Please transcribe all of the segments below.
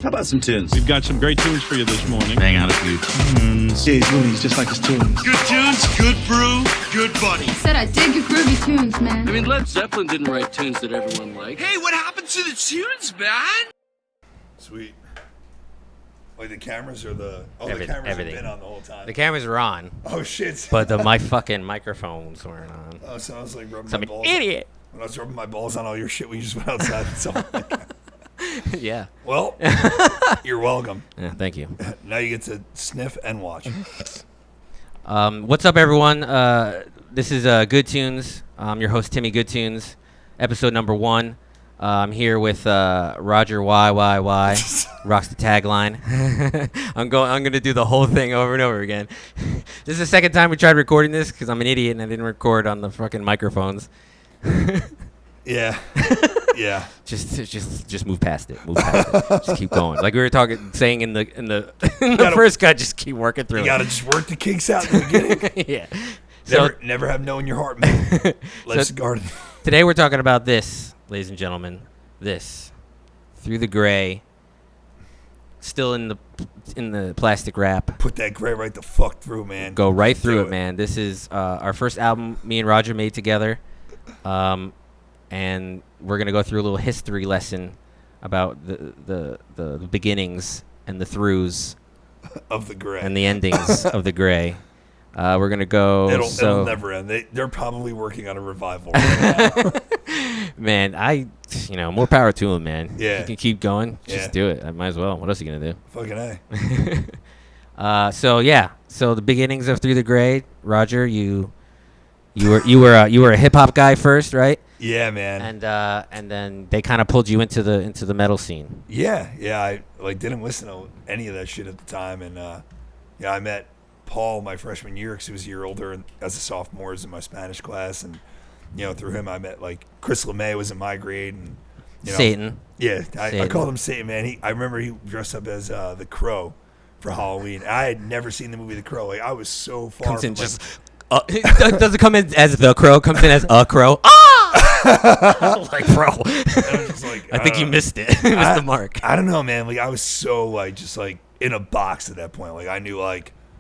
How about some tunes? We've got some great tunes for you this morning. Hang out a few tunes. Yeah, he's loony. He's just like his tunes. Good tunes, good brew, good buddy. Said I dig your groovy tunes, man. I mean, Led Zeppelin didn't write tunes that everyone liked. Hey, what happened to the tunes, man? Sweet. Like the cameras or the... Oh, the cameras everything. Have been on the whole time. The cameras were on. Oh, shit. But my fucking microphones weren't on. Oh, so I was like rubbing So my I'm balls. an idiot. When I was rubbing my balls on all your shit, we just went outside and saw it. Yeah. Well, you're welcome. Yeah, thank you. Now you get to sniff and watch. What's up, everyone? This is Good Tunes. I'm your host, Timmy Good Tunes, episode number 1. I'm here with Roger Y. Rocks the tagline. I'm gonna do the whole thing over and over again. This is the second time we tried recording this because I'm an idiot and I didn't record on the fucking microphones. Yeah. Yeah. Just move past it. Move past it. Just keep going. Like we were saying in the first cut, just keep working through it. You gotta just work the kinks out in the beginning. Yeah. Never have no in your heart, man. Let's guard it. Today we're talking about this, ladies and gentlemen. This. Through the Gray. Still in the plastic wrap. Put that gray right the fuck through, man. Go right through it, man. This is our first album me and Roger made together. And we're going to go through a little history lesson about the beginnings and the throughs of the Gray and the endings of the Gray. We're going to go. It'll never end. They're probably working on a revival right now. Man, more power to them, man. Yeah. You can keep going. Just do it. I might as well. What else are you going to do? Fucking A. So the beginnings of Through the Gray, Roger, you were a hip hop guy first, right? Yeah, man. And then they kind of pulled you into the metal scene. Yeah. I didn't listen to any of that shit at the time, and I met Paul my freshman year because he was a year older and as a sophomore in my Spanish class, and through him I met Chris LeMay was in my grade, and Satan. Yeah, Satan. I called him Satan, man. I remember he dressed up as the Crow for Halloween. I had never seen the movie The Crow. I was so far Comes in from just. Does it come in as the Crow? Comes in as a crow. Like, bro. I think you missed it. You missed the mark. I don't know, man. I was so just in a box at that point. I knew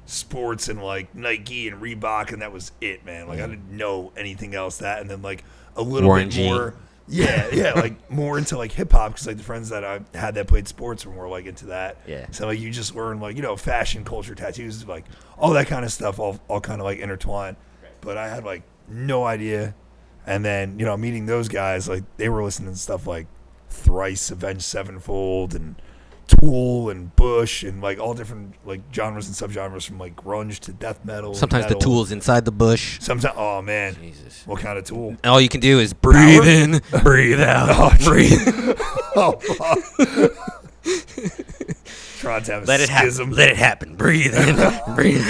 sports and Nike and Reebok, and that was it, man. I didn't know anything else. That and then a little Warren bit G. more. Yeah, more into hip hop because the friends that I had that played sports were more into that. Yeah. So you just learn fashion, culture, tattoos, all that kind of stuff, all kind of intertwined. Right. But I had no idea. And then meeting those guys, they were listening to stuff like Thrice, Avenged Sevenfold, and Tool and Bush, and all different genres and subgenres from grunge to death metal. Sometimes metal. the Tool's inside the bush. Sometimes, oh man, Jesus. What kind of tool? And all you can do is breathe in, breathe out, breathe. Oh, trying to have Let it happen. Let it happen. Breathe in, breathe.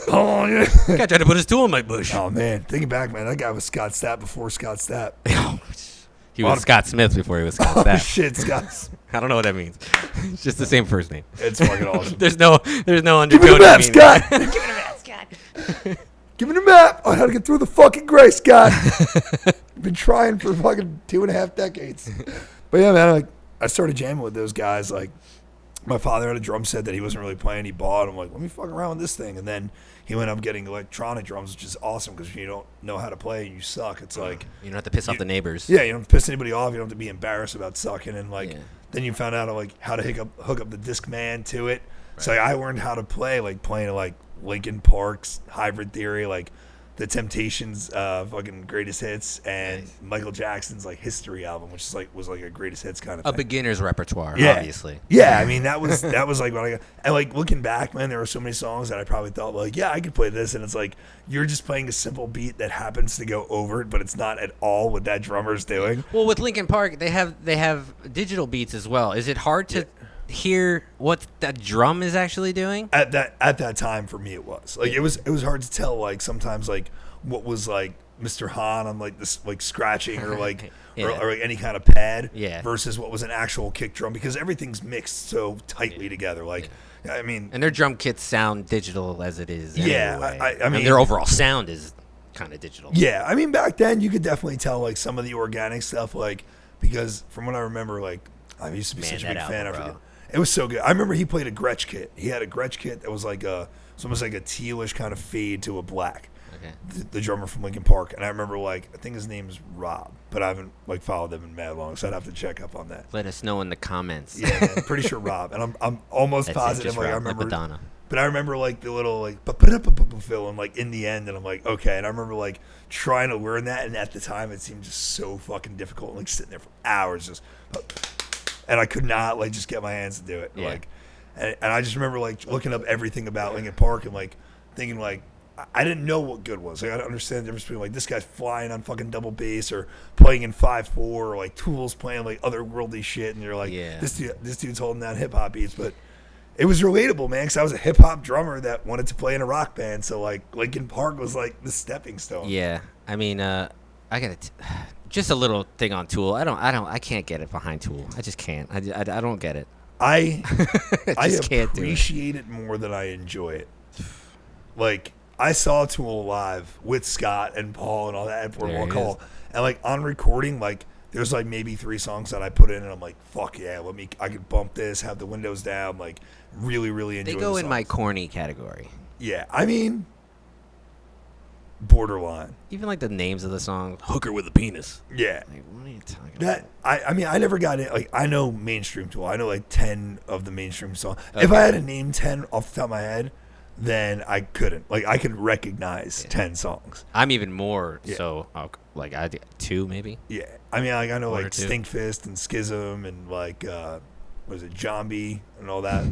Oh yeah. Guy tried to put his tool in my bush. Oh man, thinking back, man, that guy was Scott Stapp before Scott Stapp. He was Scott Smith before he was Scott Oh Stapp. shit, Scott. I don't know what that means. It's just the same first name. It's fucking awesome. There's no undertone. Give me the map, Scott. Give me the map, Scott. Give me the map on how to get through the fucking gray, Scott. I've been trying for fucking 2.5 decades. But yeah, man, I started jamming with those guys. My father had a drum set that he wasn't really playing. He bought. I'm let me fuck around with this thing. And then he went up getting electronic drums, which is awesome because if you don't know how to play and you suck, it's you don't have to piss off the neighbors. Yeah, you don't have to piss anybody off. You don't have to be embarrassed about sucking. And then you found out how to hook up the Discman to it. Right. So I learned how to play, playing Linkin Park's Hybrid Theory, the Temptations' fucking greatest hits, and nice. Michael Jackson's History album, which is was a greatest hits kind of thing. A beginner's repertoire, yeah. Obviously. Yeah, I mean that was what I got. And looking back, man, there were so many songs that I probably thought I could play this, and it's you're just playing a simple beat that happens to go over it, but it's not at all what that drummer's doing. Well, with Linkin Park, they have digital beats as well. Is it hard to hear what that drum is actually doing? At that time, for me, it was it was hard to tell sometimes what was Mr. Hahn on this scratching or or any kind of pad versus what was an actual kick drum, because everything's mixed so tightly together. I mean, and their drum kits sound digital as it is. Yeah, anyway. I mean their overall sound is kind of digital. Yeah, I mean back then you could definitely tell some of the organic stuff because from what I remember I used to be such a big fan. It was so good. I remember he played a Gretsch kit. He had a Gretsch kit that was like it's almost like a tealish kind of fade to a black. Okay. The drummer from Linkin Park, and I remember I think his name is Rob, but I haven't followed them in mad long, so I'd have to check up on that. Let us know in the comments. Yeah, man, pretty sure Rob, and I'm almost That's positive Rob, I remember. like Madonna. But I remember the little fill and in the end, and I'm like, okay. And I remember trying to learn that, and at the time it seemed just so fucking difficult, and sitting there for hours just, and I could not just get my hands to do it. Yeah. And I just remember looking up everything about Linkin Park and thinking I didn't know what good was. I don't understand the difference between this guy's flying on fucking double bass or playing in 5/4 or Tool's playing otherworldly shit, and you're this dude's holding down hip hop beats, but. It was relatable, man, because I was a hip-hop drummer that wanted to play in a rock band, so, Linkin Park was, the stepping stone. Yeah. I mean, I got just a little thing on Tool. I can't get it behind Tool. I just can't. I don't get it. I can't do it. appreciate it more than I enjoy it. I saw Tool live with Scott and Paul and all that at Boardwalk Hall, and, on recording, there's maybe 3 songs that I put in, and I'm like, fuck yeah, I could bump this, have the windows down, really, really enjoy. They go in my songs. corny category. Yeah, I mean, borderline. Even the names of the song, "Hooker with a Penis." Yeah, What are you talking that about? I mean, I never got it. I know mainstream Tool. I know 10 of the mainstream songs. Okay. If I had to name 10 off the top of my head, then I couldn't. I could recognize 10 songs. I'm even more Yeah. so. I did 2 maybe. Yeah, I mean, I know 1 or 2. Stinkfist and Schism and what is it, Zombie and all that,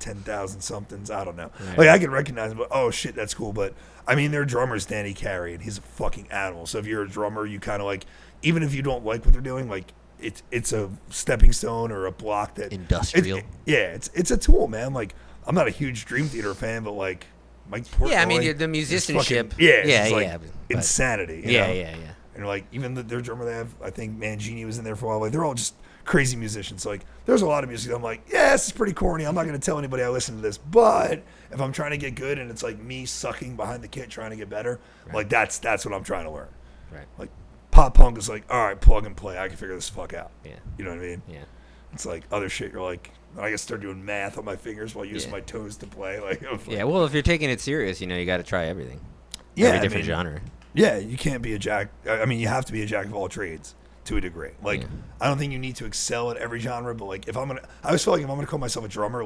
10,000 somethings. I don't know. Right. I can recognize them, but oh shit, that's cool. But I mean, their drummer's Danny Carey, and he's a fucking animal. So if you're a drummer, you kind of even if you don't like what they're doing, it's a stepping stone or a block that Industrial. It's a tool, man. I'm not a huge Dream Theater fan, but Mike Portnoy. Yeah, I mean the musicianship. Fucking, yeah, it's insanity. you know? Yeah. And even their drummer, they have, I think Mangini was in there for a while. They're all just crazy musicians. So there's a lot of music. I'm this is pretty corny. I'm not going to tell anybody I listen to this. But if I'm trying to get good and it's me sucking behind the kit trying to get better, Right. that's what I'm trying to learn. Right. Pop punk is all right, plug and play. I can figure this fuck out. Yeah. You know what I mean? Yeah. It's other shit. You're I gotta start doing math on my fingers while using my toes to play. Yeah. Well, if you're taking it serious, you got to try everything. Yeah, Every different genre. Yeah, you can't be a jack. I mean, you have to be a jack of all trades to a degree. I don't think you need to excel at every genre, but I always feel if I'm gonna call myself a drummer,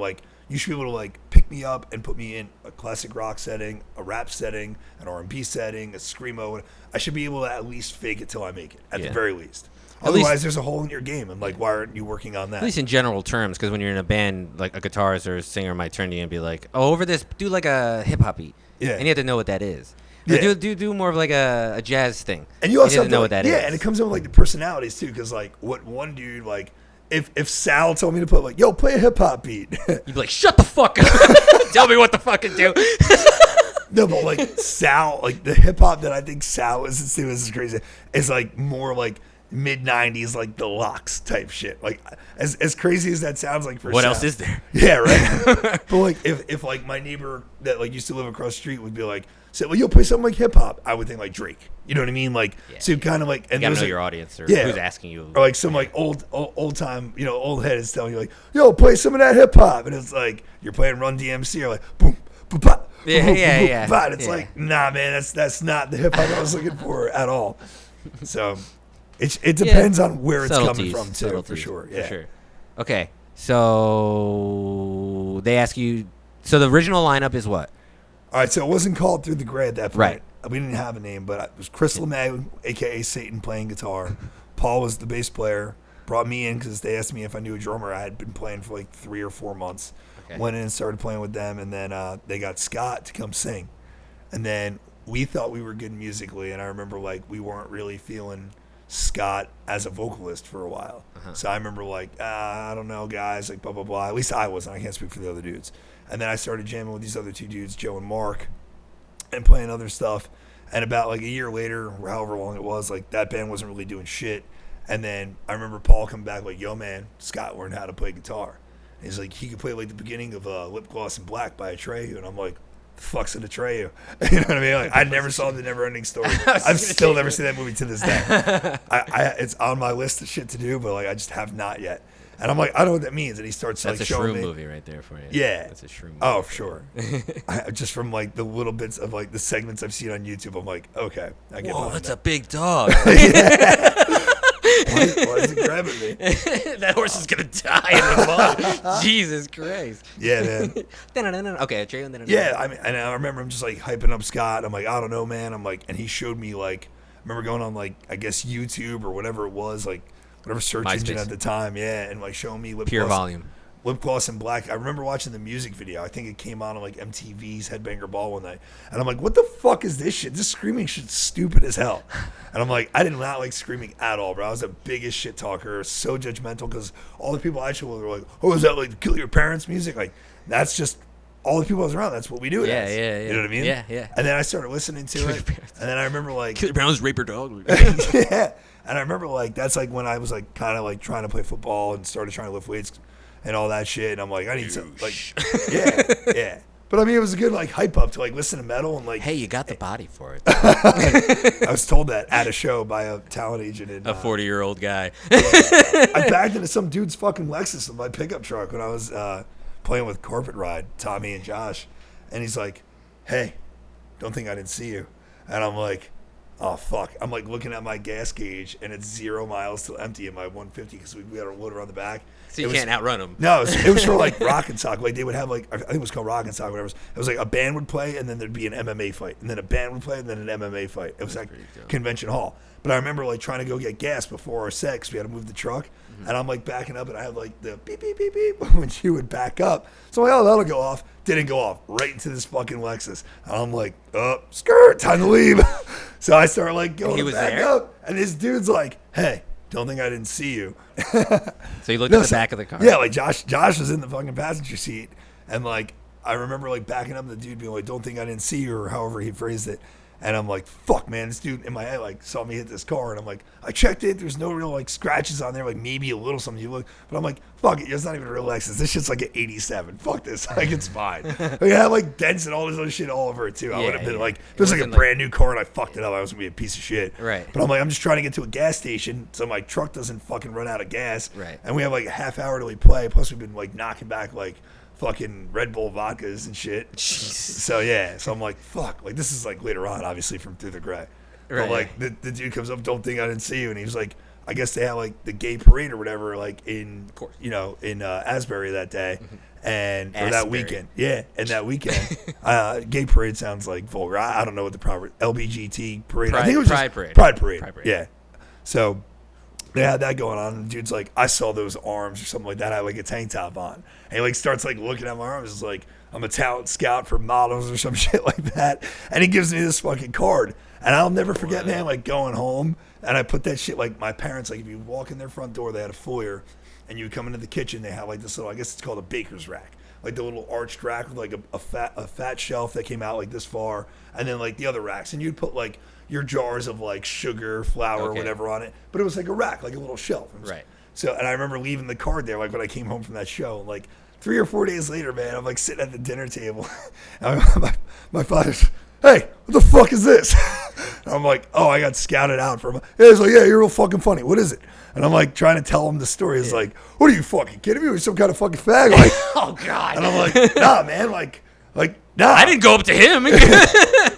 you should be able to pick me up and put me in a classic rock setting, a rap setting, an R&B setting, a screamo. I should be able to at least fake it till I make it, at the very least. Otherwise, there's a hole in your game, and why aren't you working on that? At least in general terms, because when you're in a band, a guitarist or a singer might turn to you and be like, "Oh, over this, do a hip hop beat." Yeah. And you have to know what that is. Yeah. Or do more of a jazz thing. And you also have have to know what that is. Yeah, and it comes in with the personalities too, because what one dude if Sal told me to put yo, play a hip hop beat, You'd be like, "Shut the fuck up! Tell me what to fucking do." no, but Sal, the hip hop that I think Sal is doing, this is crazy, is more mid '90s the Locks type shit. As crazy as that sounds for What Sal. else is there? Yeah, right. But if my neighbor that used to live across the street would be say, well, you'll play something Hip Hop, I would think Drake. You know what I mean? So kind of and You gotta there's know your audience or yeah. who's asking you. or some old time, old head is telling you yo, play some of that hip hop, and it's you're playing Run DMC or boom, boom, bop, Yeah, boom, yeah, boom, yeah. boom, bop. It's Yeah. nah, man, that's not the hip hop I was looking for at all. So it depends on where it's coming from too, for sure. Yeah. For sure. Okay, so they ask you. So the original lineup is what? All right, so it wasn't called Through the Gray at that point. Right. We didn't have a name, but it was Chris LeMay, a.k.a. Satan, playing guitar. Paul was the bass player. Brought me in because they asked me if I knew a drummer. I had been playing for 3 or 4 months. Okay. Went in and started playing with them, and then they got Scott to come sing. And then we thought we were good musically, and I remember we weren't really feeling Scott as a vocalist for a while. So I remember I don't know, guys, blah, blah, blah. At least I wasn't. I can't speak for the other dudes. And then I started jamming with these other 2 dudes, Joe and Mark, and playing other stuff. And about a year later, or however long it was, that band wasn't really doing shit. And then I remember Paul coming back yo, man, Scott learned how to play guitar. And he's he could play the beginning of Lip Gloss and Black by Atreyu. And I'm the fuck's an Atreyu? You know what I mean? I never saw The Never-Ending Story. I've still never seen that movie to this day. It's on my list of shit to do, but I just have not yet. And I'm like, I don't know what that means. And he starts That's like a showing shroom me. movie right there for you. Yeah. That's a shroom movie. Oh, for sure. Just from like the little bits of like the segments I've seen on YouTube, I'm like, okay, I get Whoa, behind that's that. a big dog. Why is it grabbing me? That horse is gonna die in the mud. Jesus Christ. Yeah, man. Okay, trailer. Yeah, I mean, and I remember him just like hyping up Scott. I'm like, I don't know, man. I'm like, and he showed me like, I remember going on like, I guess YouTube or whatever it was, like whatever search engine MySpace. at the time, yeah, and like showing me Pure volume. Lip Gloss and Black. I remember watching the music video. I think it came on like MTV's Headbanger Ball one night. And I'm like, what the fuck is this shit? This screaming shit's stupid as hell. And I'm like, I did not like screaming at all, bro. I was the biggest shit talker, so judgmental, because all the people I show were like, oh, is that like Kill Your Parents music? Like, that's just all the people I was around. That's what we do it as. Yeah. You know what I mean? Yeah. And then I started listening to Kill it. Your Parents. And then I remember like, Kill Your Parents, rape your dog. yeah. And I remember like, that's like when I was like kind of like trying to play football and started trying to lift weights and all that shit. And I'm like, I need some, like, yeah. But I mean, it was a good like hype up to like listen to metal and like. Hey, you got the body for it. I was told that at a show by a talent agent. In, A 40-year-old guy. I backed into some dude's fucking Lexus with my pickup truck when I was playing with Corporate Ride, Tommy and Josh. And he's like, hey, don't think I didn't see you. And I'm like, oh, fuck. I'm like looking at my gas gauge and it's 0 miles till empty in my 150 because we got our loader on the back. So you can't outrun him. No, it was for like rock and sock. Like they would have like, I think it was called rock and sock, whatever. It was like a band would play and then there'd be an MMA fight. And then a band would play and then an MMA fight. It was like convention hall. But I remember like trying to go get gas before our set because we had to move the truck. And I'm like backing up and I had like the beep, beep, beep, beep when she would back up. So I'm like, oh, that'll go off. Didn't go off. Right into this fucking Lexus. And I'm like, oh, skirt, time to leave. So I start like going back up. And this dude's like, hey, don't think I didn't see you. So you looked at the back of the car. Yeah, like Josh was in the fucking passenger seat. And like, I remember like backing up and the dude being like, don't think I didn't see you, or however he phrased it. And I'm like, fuck, man, this dude in my head like saw me hit this car, and I'm like, I checked it. There's no real like scratches on there, like maybe a little something. You look, but I'm like, fuck it, it's not even a real Lexus. This shit's like an '87. Fuck this, like it's fine. Like, I had like dents and all this other shit all over it too. I would have been like, if it was like a brand new car and I fucked it up, I was gonna be a piece of shit. Right. But I'm like, I'm just trying to get to a gas station so my truck doesn't fucking run out of gas. Right. And we have like a half hour till we play. Plus we've been like knocking back like fucking Red Bull vodkas and shit. Jeez. So yeah, so I'm like, fuck. Like this is like later on, obviously from Through the Gray. But like the dude comes up, don't think I didn't see you, and he was like, I guess they had like the gay parade or whatever, like in in Asbury that day, and or that weekend. Yeah, and that weekend, gay parade sounds like vulgar. I don't know what the proper LBGT parade. I think it was Pride Parade. Pride Parade. Yeah. So they had that going on, and the dude's like, I saw those arms or something like that. I had like a tank top on, and he like starts like looking at my arms. It's like, I'm a talent scout for models or some shit like that. And he gives me this fucking card, and I'll never forget, man, like going home, and I put that shit, like my parents, like if you walk in their front door, they had a foyer, and you come into the kitchen, they have like this little, I guess it's called a baker's rack, like the little arched rack with like a fat shelf that came out like this far, and then like the other racks, and you'd put like your jars of like sugar, flour, whatever on it, but it was like a rack, like a little shelf. Right. So, and I remember leaving the card there, like when I came home from that show, like 3 or 4 days later, man, I'm like sitting at the dinner table, and my father's, hey, what the fuck is this? And I'm like, oh, I got scouted out from. He's like, yeah, you're real fucking funny. What is it? And I'm like trying to tell him the story. He's like, what are you fucking kidding me? We're some kind of fucking fag. Like, Oh God. and I'm like, nah, man, like, nah. I didn't go up to him.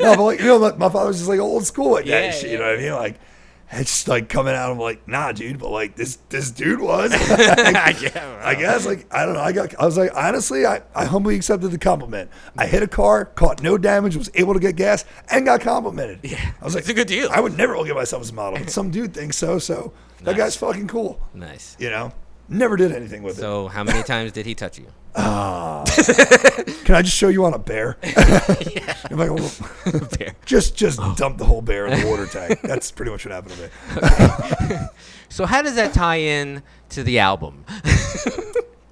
No, but like, my father was just like old school like that and shit. You know what I mean? Like, it's just like coming out. I'm like, nah, dude, but like this dude was. I guess like I don't know. I was like, honestly, I humbly accepted the compliment. I hit a car, caught no damage, was able to get gas, and got complimented. Yeah, I was like, it's a good deal. I would never look at myself as a model, but some dude thinks so. So that guy's fucking cool. Nice. You know, never did anything with it. So how many times did he touch you? Can I just show you on a bear? If I go, Bear. just dump the whole bear in the water tank. That's pretty much what happened to me. So how does that tie in to the album?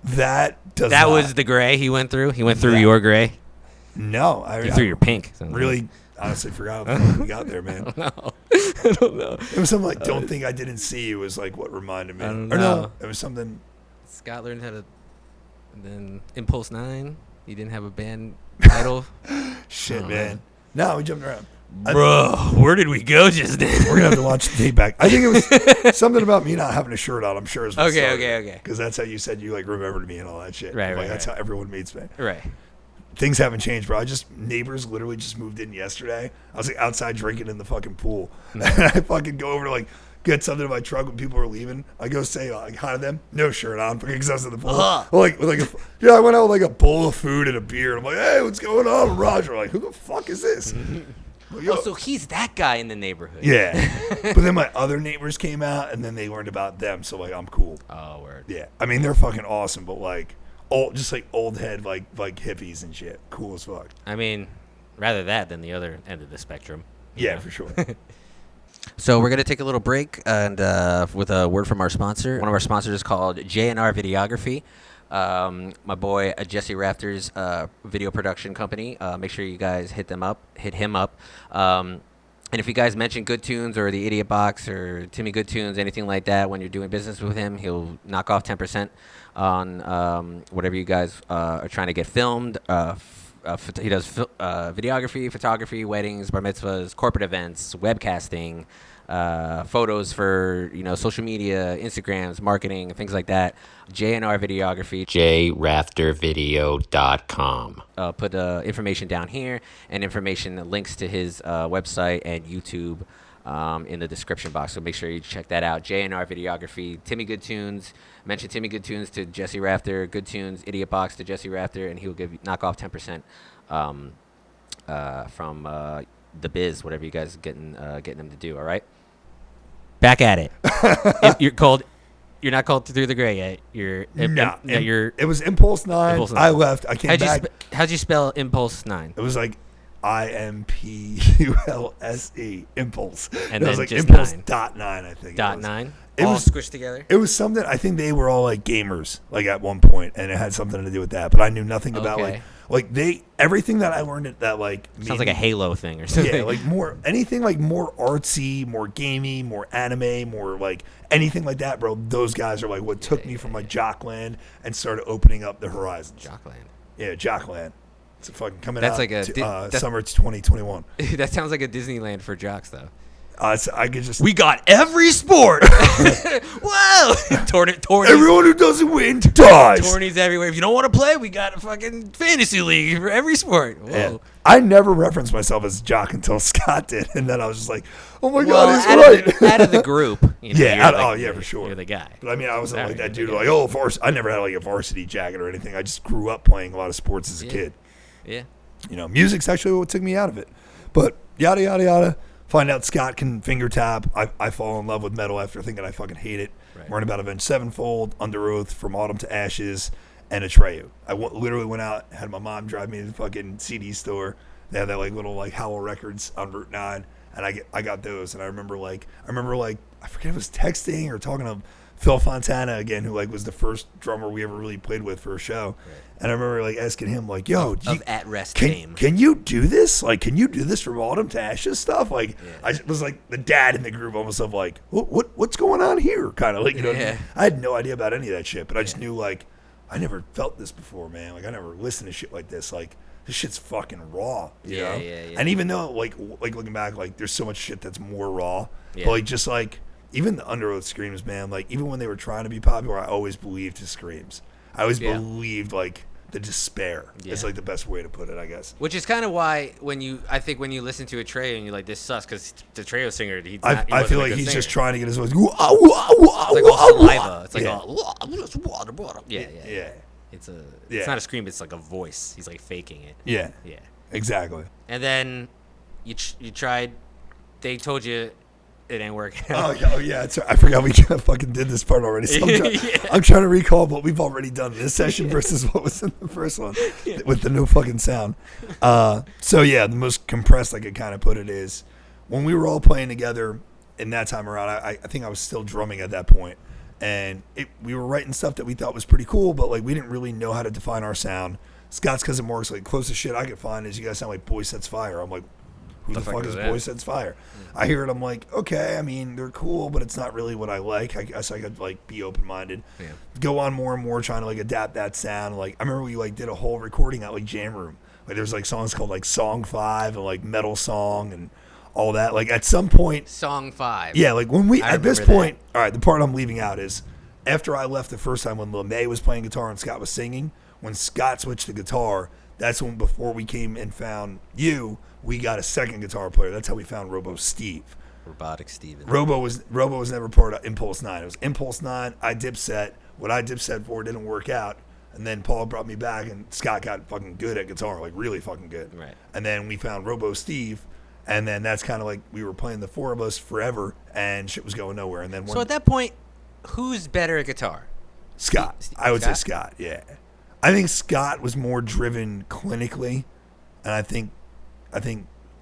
That was the gray he went through. He went through your gray. No, He threw your pink. Really, honestly forgot how we got there, man. I don't know. It was something like "Don't think I didn't see you" was like what reminded me. I don't Or know. no, it was something. Scott learned how to. And then Impulse 9. He didn't have a band title. Shit, Oh, man. No, we jumped around. Bro, where did we go just then? We're gonna have to watch the tape back. I think it was something about me not having a shirt on. I'm sure is what Okay. Because that's how you said you like remembered me and all that shit. Right. That's how everyone meets me. Right. Things haven't changed, bro. Neighbors literally just moved in yesterday. I was like outside drinking in the fucking pool, and I fucking go over to like get something in my truck when people are leaving. I go say like hi to them, no shirt on, because I was in the pool. Like I went out with like a bowl of food and a beer. And I'm like, hey, what's going on, Roger? Like, who the fuck is this? Like, Oh, so he's that guy in the neighborhood. yeah. But then my other neighbors came out, and then they learned about them. So like, I'm cool. Oh, word. Yeah, I mean they're fucking awesome, but like. Just like old head, like hippies and shit. Cool as fuck. I mean, rather that than the other end of the spectrum. Yeah, for sure. So we're going to take a little break and with a word from our sponsor. One of our sponsors is called J&R Videography. My boy Jesse Rafter's video production company. Make sure you guys hit him up. And if you guys mention Good Tunes or the Idiot Box or Timmy Good Tunes, anything like that, when you're doing business with him, he'll knock off 10% on whatever you guys are trying to get filmed. He does videography, photography, weddings, bar mitzvahs, corporate events, webcasting, photos for social media, Instagrams, marketing, things like that. J&R Videography. JRaftervideo.com. Put information down here and links to his website and YouTube in the description box. So make sure you check that out. J&R Videography. Timmy Good Tunes. Mention Timmy Good Tunes to Jesse Rafter. Good Tunes Idiot Box to Jesse Rafter, and he'll knock off 10% from the biz, whatever you guys getting them to do. All right. Back at it. You're not called Through the Gray yet. It was Impulse 9. I left. I came back. How'd you spell Impulse 9? It was like IMPULSE. Impulse. And it was then like just Impulse 9. .9, I think. .9? It all was squished together? It was something. I think they were all like gamers, like at one point, and it had something to do with that. But I knew nothing about everything that I learned that like sounds like a Halo thing or something. Yeah, like more artsy, more gamey, more anime, more like anything like that, bro. Those guys are like what took me from like Jockland and started opening up the horizons. Jockland. Yeah, Jockland. It's fucking coming that's out. Like summer 2021. That sounds like a Disneyland for jocks, though. I could just. We got every sport. Whoa! Tourneys. Everyone who doesn't win dies. Tourneys everywhere. If you don't want to play, we got a fucking fantasy league for every sport. Whoa. Yeah. I never referenced myself as a jock until Scott did, and then I was just like, "Oh my god, he's right." Out of the group, for sure. You're the guy. But I mean, I wasn't like that dude. Like, I never had like a varsity jacket or anything. I just grew up playing a lot of sports as a kid. Yeah. Music's actually what took me out of it. But yada yada yada. Find out Scott can finger tap. I fall in love with metal after thinking I fucking hate it. Right. Learn about Avenged Sevenfold, Under Oath, From Autumn to Ashes, and Atreyu. I literally went out, had my mom drive me to the fucking CD store. They had that like little like Howell Records on Route 9, and I got those. And I remember I forget if it was texting or talking to Phil Fontana again, who like was the first drummer we ever really played with for a show. Right. And I remember like asking him like, "Yo, At Rest fame, can you do this? Like, can you do this From Autumn to Ashes stuff?" Like, I was like the dad in the group, almost of like, what's going on here? Kind of like, you know, I had no idea about any of that shit, but I just knew like I never felt this before, man. Like I never listened to shit like this. Like this shit's fucking raw, you know? And even though like looking back, like there's so much shit that's more raw, but like just like even the Under Oath screams, man. Like even when they were trying to be popular, I always believed his screams. I always believed like the despair is like the best way to put it, I guess. Which is kind of why when you listen to Atreyu and you're like, this sucks, because the Atreyu singer, I feel like he's just trying to get his voice. It's like all saliva. It's like yeah. It's not a scream. It's like a voice. He's like faking it. Yeah. Exactly. And then you tried. They told you it ain't working. Oh yeah. I forgot we fucking did this part already. So I'm trying to recall what we've already done in this session versus what was in the first one with the no fucking sound. So yeah, the most compressed I could kind of put it is when we were all playing together in that time around. I think I was still drumming at that point, and we were writing stuff that we thought was pretty cool, but like we didn't really know how to define our sound. Scott's cousin Mark's like, closest shit I could find is you guys sound like Boy Sets Fire. I'm like, Who the fuck is Boy Sets Fire? I hear it, I'm like, okay, I mean, they're cool, but it's not really what I like. I guess I could, like, be open-minded. Yeah. Go on more and more trying to, like, adapt that sound. Like, I remember we, like, did a whole recording at, like, Jam Room. Like, there's, like, songs called, like, Song 5 and, like, Metal Song and all that. Like, at some point... Song 5. Yeah, like, when we... At this point... All right, the part I'm leaving out is, after I left the first time when LeMay was playing guitar and Scott was singing, when Scott switched to guitar, that's when, before we came and found you, we got a second guitar player. That's how we found Robo Steve. Robotic Steven. Robo was never part of Impulse 9. It was Impulse 9, I Dipset. What I Dipset for didn't work out. And then Paul brought me back, and Scott got fucking good at guitar, like really fucking good. Right. And then we found Robo Steve, and then that's kind of like we were playing the four of us forever, and shit was going nowhere. And then So at that point, who's better at guitar? Scott. I would say Scott, yeah. I think Scott was more driven clinically, and I think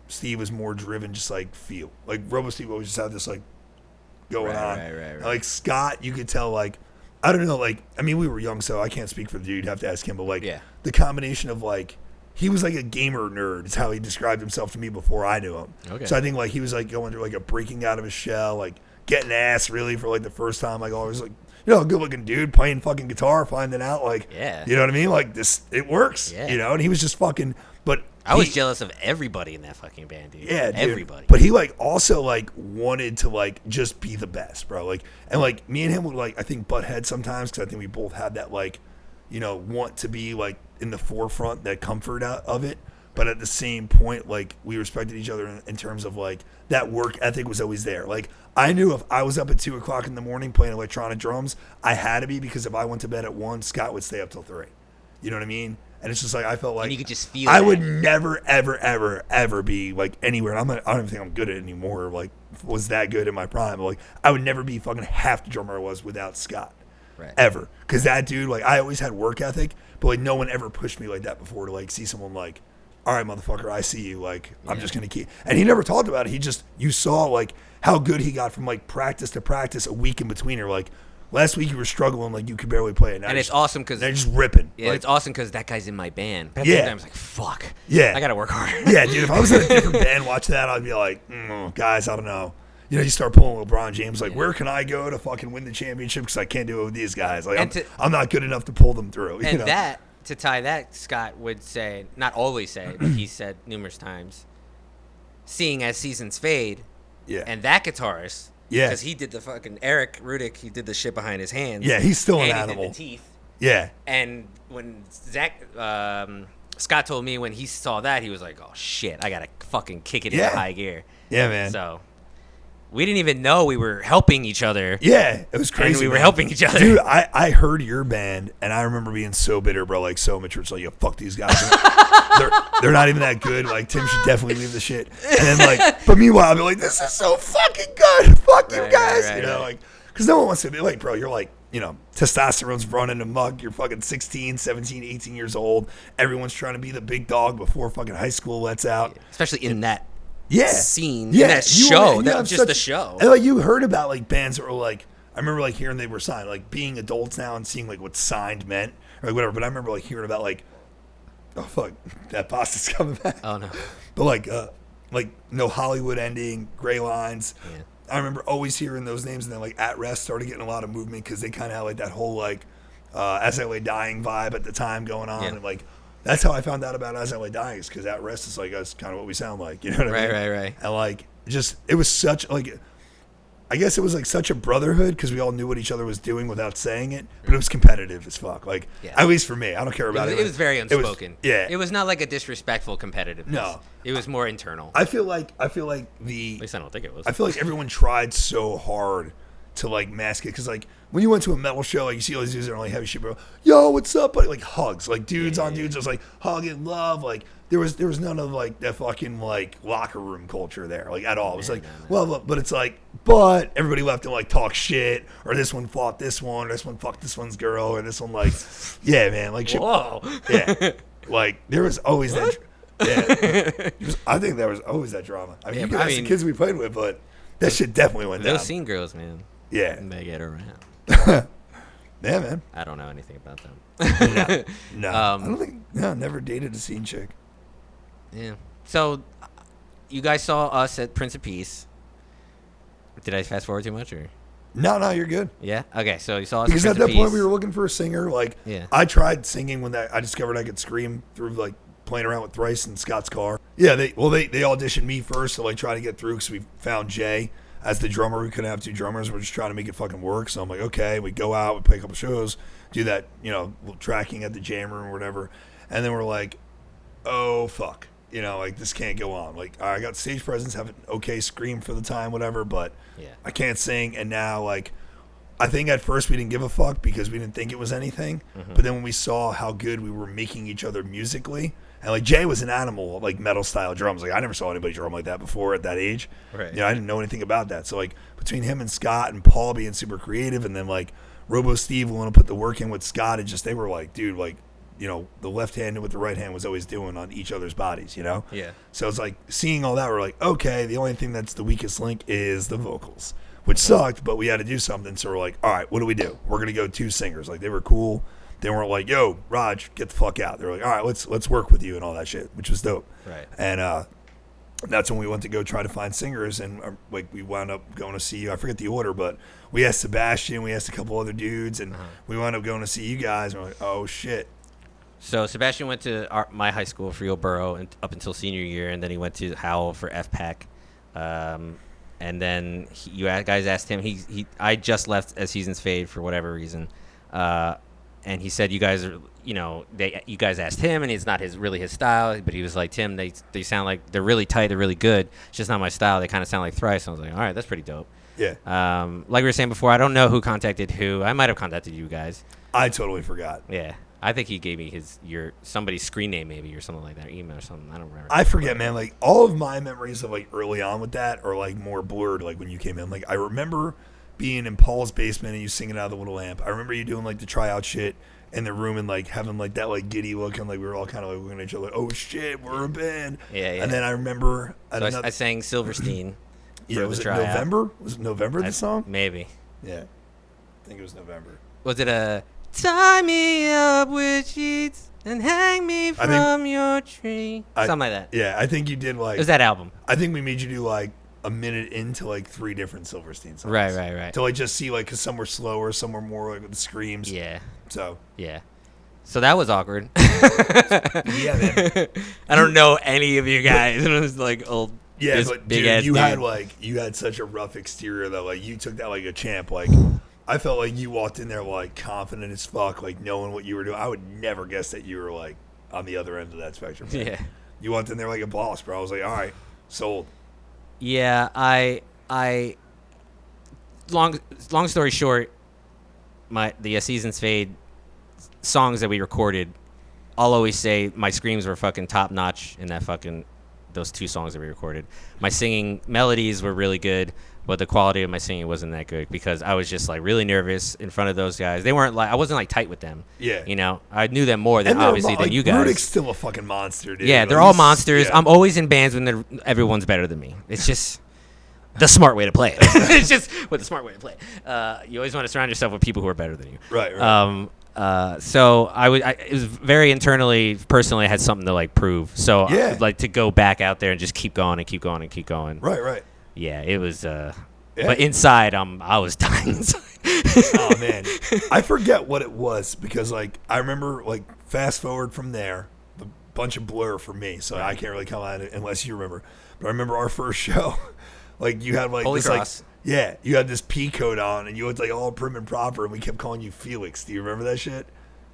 Steve was more driven just like feel. Like Robo Steve always just had this like going on. Right. Like Scott, you could tell like, I don't know, like, I mean, we were young, so I can't speak for the dude. You'd have to ask him, but like the combination of like, he was like a gamer nerd is how he described himself to me before I knew him. Okay. So I think like he was like going through like a breaking out of his shell, like getting ass really for like the first time, like always like, you know, a good looking dude playing fucking guitar, finding out like, you know what I mean? Like this, it works, you know, and he was just fucking, but I was jealous of everybody in that fucking band, dude. Yeah, dude. Everybody. But he like also like wanted to like just be the best, bro. Like, and like me and him would like I think butt heads sometimes because I think we both had that like, you know, want to be like in the forefront, that comfort out of it. But at the same point, like we respected each other in terms of like that work ethic was always there. Like I knew if I was up at 2:00 in the morning playing electronic drums, I had to be because if I went to bed at 1, Scott would stay up till 3. You know what I mean? And it's just like I felt like and you could just feel I would never, ever be like anywhere. And I don't even think I'm good at it anymore. Like was that good in my prime? But like I would never be fucking half the drummer I was without Scott, ever. Because that dude, like I always had work ethic, but like no one ever pushed me like that before to like see someone like, all right, motherfucker, I see you. Like I'm just gonna keep. And he never talked about it. He just you saw like how good he got from like practice to practice a week in between. Or like. Last week you were struggling like you could barely play it. And it's awesome because they're just ripping. Yeah, like, it's awesome because that guy's in my band. But at the same time, I was like, fuck. Yeah, I gotta work harder. Yeah, dude. If I was in a different band, watch that, I'd be like, guys, I don't know. You know, you start pulling LeBron James. Like, where can I go to fucking win the championship? Because I can't do it with these guys. Like, I'm not good enough to pull them through. And you know? that to tie that, Scott would say, not always say, but he said numerous times, seeing as seasons fade. Yeah. And that guitarist. Yeah, because he did the fucking Eric Rudick. He did the shit behind his hands. Yeah, he's still an and animal. He did the teeth. Yeah. And when Scott told me when he saw that, he was like, "Oh shit, I gotta fucking kick it into high gear." Yeah, man. So we didn't even know we were helping each other. Yeah, it was crazy. And we were helping each other. Dude, I heard your band, and I remember being so bitter, bro. Like so mature. It's like, yo, fuck these guys. they're not even that good. Like Tim should definitely leave the shit. And then like, but meanwhile, I'll be like, this is so fucking good. Fuck you guys. You know, like, because no one wants to be like, bro. You're like, you know, testosterone's running amok. You're fucking 16, 17, 18 years old. Everyone's trying to be the big dog before fucking high school lets out. Especially in that. in Scene, that show, that was just the show. And like you heard about like bands that were like, I remember like hearing they were signed, like being adults now and seeing like what signed meant or like whatever. But I remember like hearing about like, oh fuck, that pasta's coming back. Oh no. But like No Hollywood Ending, Gray Lines. Yeah. I remember always hearing those names, and then like At Rest started getting a lot of movement because they kind of had like that whole like As I Lay Dying vibe at the time going on, and like. That's how I found out about As I Lay Dying, because At Rest is like that's kind of what we sound like, you know what I mean? Right. And like, just it was such like, I guess it was like such a brotherhood because we all knew what each other was doing without saying it, but it was competitive as fuck. Like, at least for me, I don't care about it. It was very unspoken. It was not like a disrespectful competitiveness. No, it was more internal. I feel like at least I don't think it was. I feel like everyone tried so hard to like mask it because like when you went to a metal show, like you see all these dudes that are like heavy shit, bro. Yo, what's up, buddy? Like hugs, like dudes on dudes, just like hugging, love. Like there was none of like that fucking like locker room culture there, like at all. It was well, but it's like, but everybody left to like talk shit, or this one fought this one, or this one fucked this one's girl, or this one like, yeah, man, like shit. Whoa, yeah, like there was always that. Yeah, I think there was always that drama. I mean, you can ask the kids we played with, but that shit definitely went down. Those scene girls, man. Yeah. They get around. Yeah, man. I don't know anything about them. No. I don't think, never dated a scene chick. Yeah. So, you guys saw us at Prince of Peace. Did I fast forward too much, or? No, you're good. Yeah. Okay, so you saw us. Because at at Prince that of point Peace. we were looking for a singer. Like, Yeah. I tried singing when I discovered I could scream through like playing around with Thrice in Scott's car. Yeah, they auditioned me first to like try to get through because we found Jay as the drummer. We couldn't have two drummers. We're just trying to make it fucking work. So I'm like, okay, we go out, we play a couple shows, do that, little tracking at the jam room or whatever, and then we're like, oh fuck, like this can't go on. Like, I got stage presence, have an okay scream for the time, whatever, but Yeah. I can't sing. And now like, I think at first we didn't give a fuck because we didn't think it was anything. Mm-hmm. But then when we saw how good we were making each other musically, and like Jay was an animal, like metal style drums. Like I never saw anybody drum like that before at that age. Right. I didn't know anything about that. So like between him and Scott and Paul being super creative, and then like Robo Steve willing to put the work in with Scott, they were like, dude, like, the left hand knew what the right hand was always doing on each other's bodies, Yeah. So it's like seeing all that, we're like, okay, the only thing that's the weakest link is the vocals, which sucked, but we had to do something. So we're like, all right, what do we do? We're going to go two singers. Like, they were cool. They weren't like, yo, Raj, get the fuck out. They were like, all right, let's work with you and all that shit, which was dope. Right. And that's when we went to go try to find singers, and like we wound up going to see, I forget the order, but we asked Sebastian, we asked a couple other dudes, and we wound up going to see you guys, and we're like, oh shit. So Sebastian went to my high school, Frio Borough, up until senior year, and then he went to Howell for FPAC. And then you guys asked him. I just left As Seasons Fade for whatever reason, and he said you guys are, you guys asked him, and it's not really his style. But he was like, Tim, they sound like they're really tight, they're really good. It's just not my style. They kind of sound like Thrice. And I was like, all right, that's pretty dope. Yeah. Like we were saying before, I don't know who contacted who. I might have contacted you guys. I totally forgot. Yeah. I think he gave me somebody's screen name maybe or something like that, or email or something. I don't remember. I forget, man. Like, all of my memories of like early on with that are like more blurred. Like when you came in, like I remember being in Paul's basement and you singing out of the little amp. I remember you doing like the tryout shit in the room and like having like that like giddy look, and like we were all kind of like looking at each other like, oh shit, we're a band. Yeah. And then I remember I sang Silverstein. Yeah, was it tryout. November? Was it November, the song? Maybe. Yeah. I think it was November. Was it a tie me up with sheets and hang me from your tree? Something like that. Yeah, I think you did like. It was that album. I think we made you do like a minute into like 3 different Silverstein songs. Right. To like just see like, because some were slower, some were more like with the screams. Yeah. So. Yeah. So that was awkward. Yeah, man. I don't know any of you guys. It was like old. Yeah, this but big dude, ass you had such a rough exterior though. Like you took that like a champ. Like I felt like you walked in there like confident as fuck, like knowing what you were doing. I would never guess that you were like on the other end of that spectrum. Man. Yeah. You walked in there like a boss, bro. I was like, all right, sold. Yeah, I long story short, the Seasons Fade songs that we recorded, I'll always say my screams were fucking top notch in those 2 songs that we recorded. My singing melodies were really good, but the quality of my singing wasn't that good because I was just like really nervous in front of those guys. They weren't like, I wasn't like tight with them. Yeah. I knew them more than obviously than you guys. Rudik's still a fucking monster, dude. Yeah, they're all monsters. Yeah. I'm always in bands when everyone's better than me. It's just the smart way to play it. It's just the smart way to play it. You always want to surround yourself with people who are better than you. Right. So it was very internally, personally, I had something to like prove. So yeah. I would like to go back out there and just keep going and keep going and keep going. Right. Yeah, it was. But inside, I was dying inside. Oh man, I forget what it was because like I remember like fast forward from there, a bunch of blur for me, so I can't really come at it unless you remember. But I remember our first show, like you had like Holy this Cross. like. Yeah, you had this pea coat on, and you looked like all prim and proper, and we kept calling you Felix. Do you remember that shit?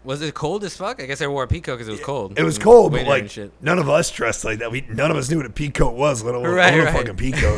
Was it cold as fuck? I guess I wore a peacoat because it was cold. It was cold, but Winter like and shit. none of us dressed like that. None of us knew what a peacoat was, let alone Right. a fucking peacoat.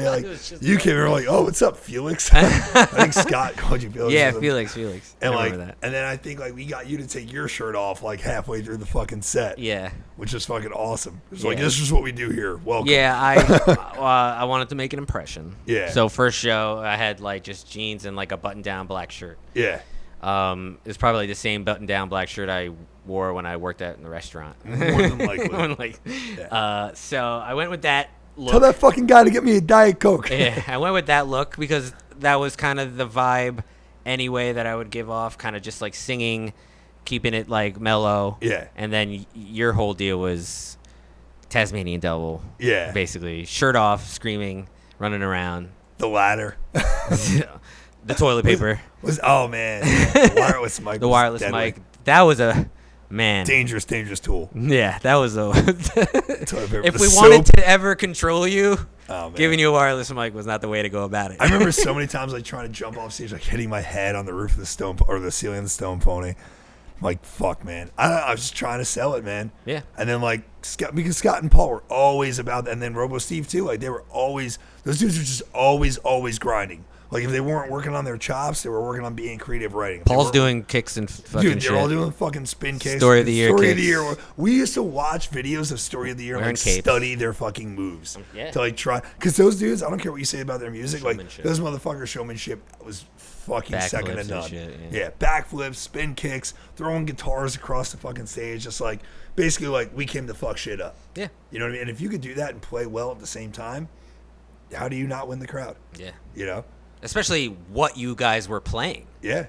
Like, you came and were like, "Oh, what's up, Felix?" I think Scott called you Felix. Yeah, Felix. And I like, remember that. and then I think like we got you to take your shirt off like halfway through the fucking set. Yeah. Which is fucking awesome. It's like, this is what we do here. Welcome. Yeah, I wanted to make an impression. Yeah. So first show, I had like just jeans and like a button-down black shirt. Yeah. It was probably the same button-down black shirt I wore when I worked in the restaurant. More than likely. So I went with that look. Tell that fucking guy to get me a Diet Coke. Yeah, I went with that look because that was kind of the vibe anyway that I would give off, kind of just like singing, keeping it like mellow. Yeah. And then your whole deal was Tasmanian devil. Yeah. Basically, shirt off, screaming, running around. The ladder. The toilet paper. Oh man, the wireless mic. The was wireless deadly. mic. That was a man. Dangerous tool. Yeah, that was a. Toilet paper. If The we soap. wanted to ever control you, Oh, man. giving you a wireless mic was not the way to go about it. I remember so many times like trying to jump off stage, like hitting my head on the roof of the stone or the ceiling of the Stone Pony. I'm like, fuck, man. I was just trying to sell it, man. Yeah. And then like because Scott and Paul were always about that, and then Robo Steve too. Like they were always those dudes were just always grinding. Like if they weren't working on their chops, they were working on being creative writing. If they Paul's weren't- doing kicks and fucking Dude, shit. they're all doing fucking spin kicks. Story of the year Story of the kicks. year. We used to watch videos of Story of the Year and Wearing like capes. study their fucking moves. Yeah. To like try. Because those dudes, I don't care what you say about their music, like Showmanship. those motherfuckers' showmanship was fucking second Backflips to and none. shit, Yeah, backflips, spin kicks, throwing guitars across the fucking stage. Just like, basically like we came to fuck shit up. Yeah. You know what I mean? And if you could do that and play well at the same time, how do you not win the crowd? Yeah. You know? Especially what you guys were playing. Yeah.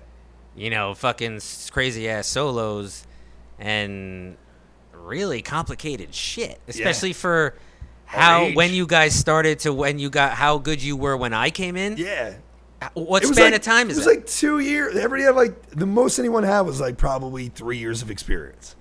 You know, fucking crazy ass solos and really complicated shit. Especially for age. when you guys started to when you got how good you were when I came in. Yeah. What It was span like- of time is It was that? like 2 years. Everybody had like the most anyone had was like probably 3 years of experience.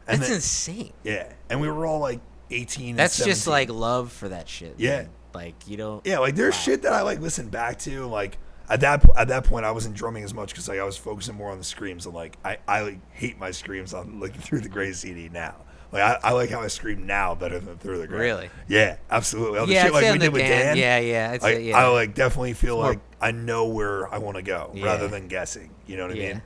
And That's then- insane. Yeah, and we were all like 18. That's and just 17. like love for that shit. Yeah. man. Like you don't. Yeah, like there's shit that I like listen back to. Like at that point, I wasn't drumming as much because like I was focusing more on the screams. And like I like hate my screams on like Through the Gray CD now. Like I like how I scream now better than Through the Gray. Really? Yeah, absolutely. All the Yeah, shit I'd like say we on did the with Dan. Yeah. I'd Like, say, yeah. I like definitely feel more- like I know where I want to go Yeah. rather than guessing. You know what I Yeah. mean?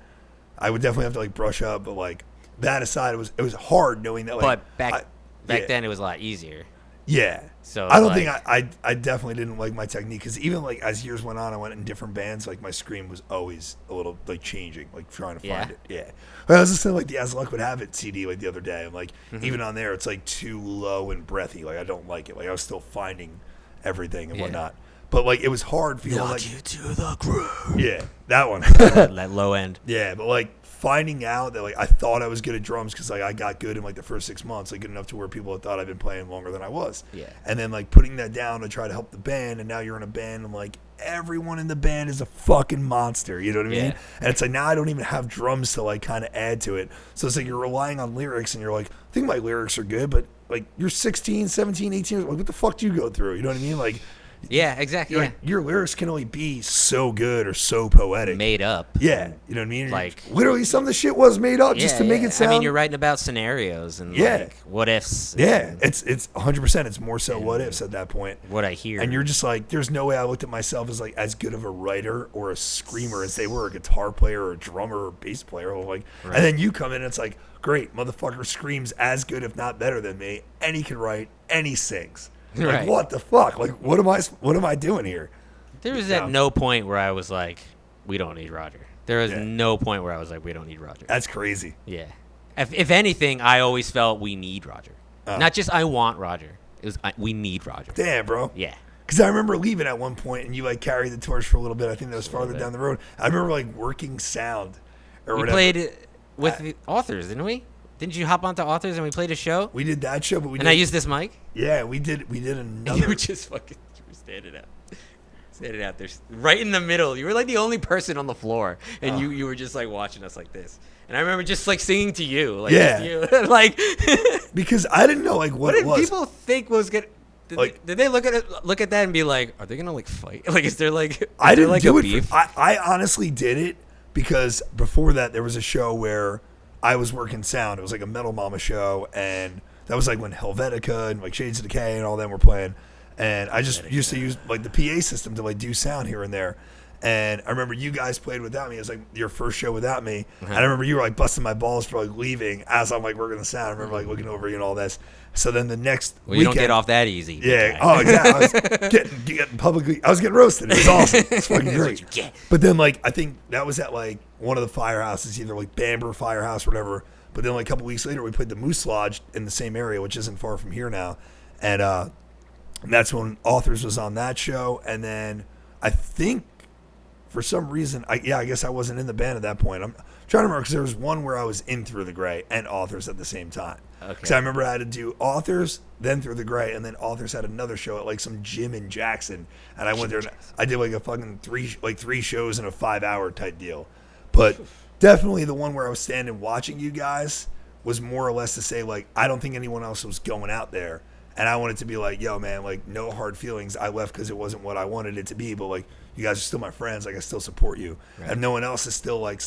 I would definitely have to like brush up, but like that aside, it was hard knowing that. Like, but back yeah. then it was a lot easier. Yeah. So I don't like- think I definitely didn't like my technique because even like as years went on, I went in different bands. Like my scream was always a little like changing, like trying to find it. Yeah. I was listening to like the As Luck Would Have It CD like the other day, and like even on there, it's like too low and breathy. Like I don't like it. Like I was still finding everything and Yeah. whatnot. But like it was hard feeling Knock like you to the groove. yeah, that one. That low end. Yeah, but like finding out that like I thought I was good at drums because like I got good in like the first 6 months, like good enough to where people had thought I'd been playing longer than I was. Yeah. And then like putting that down to try to help the band, and now you're in a band and like everyone in the band is a fucking monster. You know what I mean? Yeah. And it's like now I don't even have drums to like kind of add to it. So it's like you're relying on lyrics, and you're like, I think my lyrics are good, but like you're 16, 17, 18 years old. Like, what the fuck do you go through? You know what I mean? Like Yeah, exactly. you're Yeah. like, your lyrics can only be so good or so poetic. Made up. Yeah, you know what I mean? Like- literally, some of the shit was made up just to make it sound. I mean, you're writing about scenarios and Yeah. like what ifs. Yeah, it's 100%. It's more so what ifs at that point. What I hear. And you're just like, there's no way I looked at myself as like as good of a writer or a screamer as they were a guitar player or a drummer or a bass player. I'm like, and then you come in, and it's like, great, motherfucker screams as good if not better than me, and he can write, and he sings. Like, Right. what the fuck? Like, what am I doing here? There was Yeah. at no point where I was like, we don't need Roger. There was Yeah. no point where I was like, we don't need Roger. That's crazy. Yeah. If anything, I always felt we need Roger. Not just I want Roger. It was we need Roger. Damn, bro. Yeah. Because I remember leaving at one point, and you like carried the torch for a little bit. I think that was farther bit. down the road. I remember like working sound or We whatever. played with the authors, didn't we? Didn't you hop onto authors and we played a show? We did that show, but we And did. I used this mic? Yeah, we did You another. were just fucking you were standing out there, right in the middle. You were like the only person on the floor, and you were just like watching us like this. And I remember just like singing to you, like Yeah. just you. Like Because I didn't know like what what it did was. people think was gonna? Did they look at that and be like, are they gonna like fight? Like, is there like? I didn't like do a it. beef? I honestly did it because before that there was a show where I was working sound. It was like a Metal Mama show, and that was like when Helvetica and like Shades of Decay and all them were playing. And I just used to use like the PA system to like do sound here and there. And I remember you guys played without me. It was like your first show without me. And I remember you were like busting my balls for like leaving as I'm like working the sound. I remember like looking over you and all this. So then the next Well, you don't weekend, get off that easy. yeah. Oh, exactly. I was getting publicly. I was getting roasted. It was awesome. It's fucking That's what great. you get. But then, like, I think that was at like one of the firehouses, either like Bamber Firehouse or whatever. But then, like a couple weeks later, we played the Moose Lodge in the same area, which isn't far from here now. And that's when Authors was on that show. And then I think, if for some reason, I guess I wasn't in the band at that point. I'm trying to remember because there was one where I was in Through the Gray and Authors at the same time. Because I remember I had to do Authors, then Through the Gray, and then Authors had another show at like some gym in Jackson, and I went there and I did like a fucking three shows in a 5-hour type deal. But definitely the one where I was standing watching you guys was more or less to say like I don't think anyone else was going out there, and I wanted to be like, yo man, like no hard feelings. I left because it wasn't what I wanted it to be, but like you guys are still my friends. Like I still support you. Right. And no one else is still like